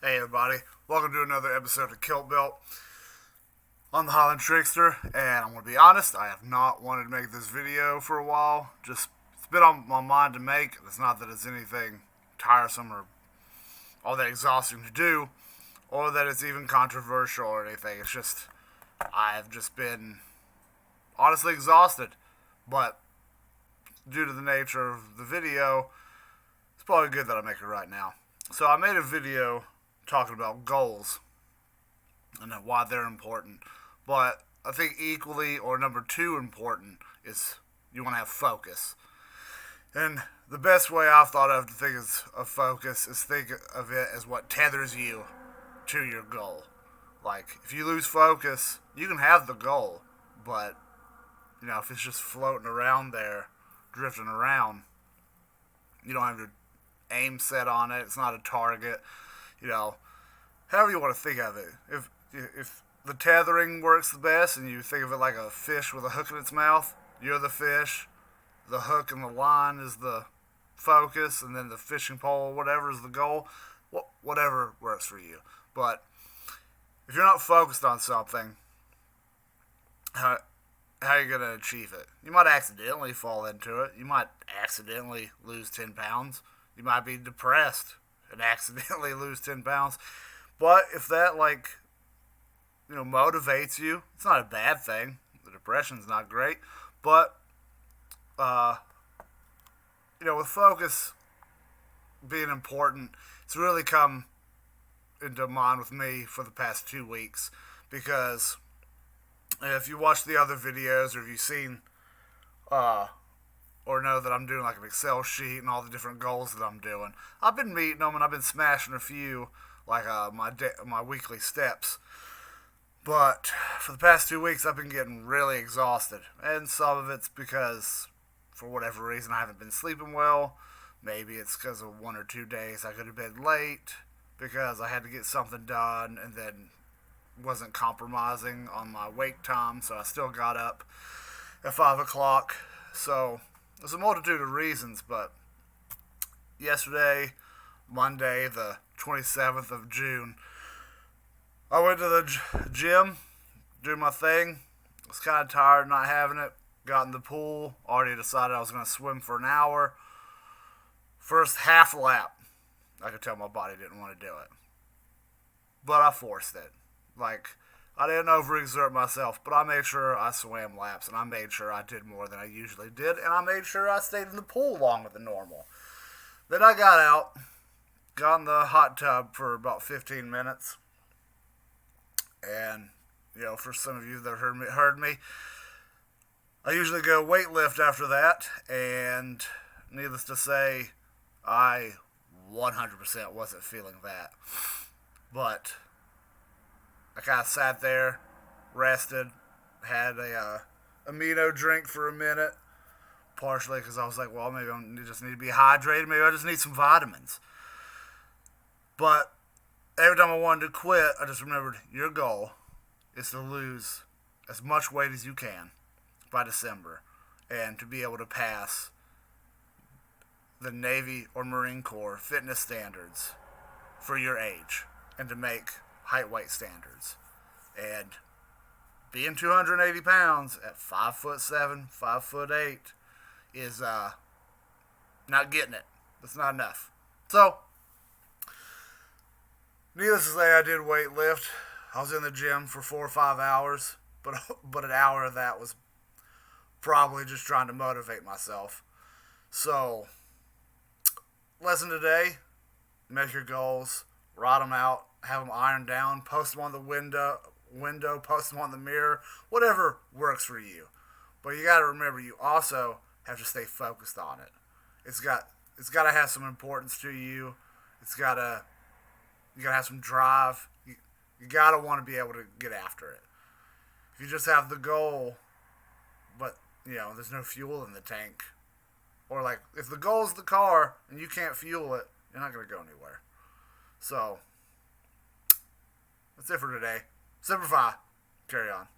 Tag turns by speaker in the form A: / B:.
A: Hey everybody, welcome to another episode of Kilt. I'm the Highland Trickster, and I'm going to be honest, I have not wanted to make this video for a while. Just, it's been on my mind to make. It's not that it's anything tiresome or all that exhausting to do, or that it's even controversial or anything. It's just, I've just been honestly exhausted. But, due to the nature of the video, it's probably good that I make it right now. So I made a video talking about goals and why they're important. But I think equally or number two important is you want to have focus. And the best way I've thought of to think of focus is think of it as what tethers you to your goal. Like, if you lose focus, you can have the goal, but, if it's just floating around there, drifting around, you don't have your aim set on it, it's not a target, however you want to think of it. If the tethering works the best and you think of it like a fish with a hook in its mouth, you're the fish, the hook and the line is the focus, and then the fishing pole, whatever, is the goal. Whatever works for you. But if you're not focused on something, how are you going to achieve it? You might accidentally fall into it. You might accidentally lose 10 pounds. You might be depressed and accidentally lose 10 pounds. But if that, motivates you, it's not a bad thing. The depression's not great. But, with focus being important, it's really come into mind with me for the past 2 weeks. Because if you watch the other videos, or if you've seen, or know that I'm doing like an Excel sheet and all the different goals that I'm doing, I've been meeting them and I've been smashing a few, like my weekly steps. But for the past 2 weeks, I've been getting really exhausted. And some of it's because, for whatever reason, I haven't been sleeping well. Maybe it's because of 1 or 2 days I could have been late because I had to get something done and then wasn't compromising on my wake time, so I still got up at 5 o'clock. So there's a multitude of reasons, but yesterday, Monday, the 27th of June, I went to the gym, do my thing. I was kind of tired not having it. Got in the pool, already decided I was going to swim for an hour. First half lap, I could tell my body didn't want to do it. But I forced it. I didn't overexert myself, but I made sure I swam laps, and I made sure I did more than I usually did, and I made sure I stayed in the pool longer than normal. Then I got out, got in the hot tub for about 15 minutes, and, for some of you that heard me, I usually go weightlift after that, and needless to say, I 100% wasn't feeling that. But I kind of sat there, rested, had a amino drink for a minute, partially because I was like, well, maybe I just need to be hydrated. Maybe I just need some vitamins. But every time I wanted to quit, I just remembered your goal is to lose as much weight as you can by December and to be able to pass the Navy or Marine Corps fitness standards for your age and to make height weight standards. And being 280 pounds at 5'7", 5'8" is not getting it. That's not enough. So, needless to say, I did weight lift. I was in the gym for 4 or 5 hours, but an hour of that was probably just trying to motivate myself. So, lesson today: make your goals, write them out, have them ironed down, post them on the window, post them on the mirror, whatever works for you. But you got to remember, you also have to stay focused on it. It's got to have some importance to you. You got to have some drive. You got to want to be able to get after it. If you just have the goal, but there's no fuel in the tank, or if the goal is the car and you can't fuel it, you're not going to go anywhere. So that's it for today. Simplify. Carry on.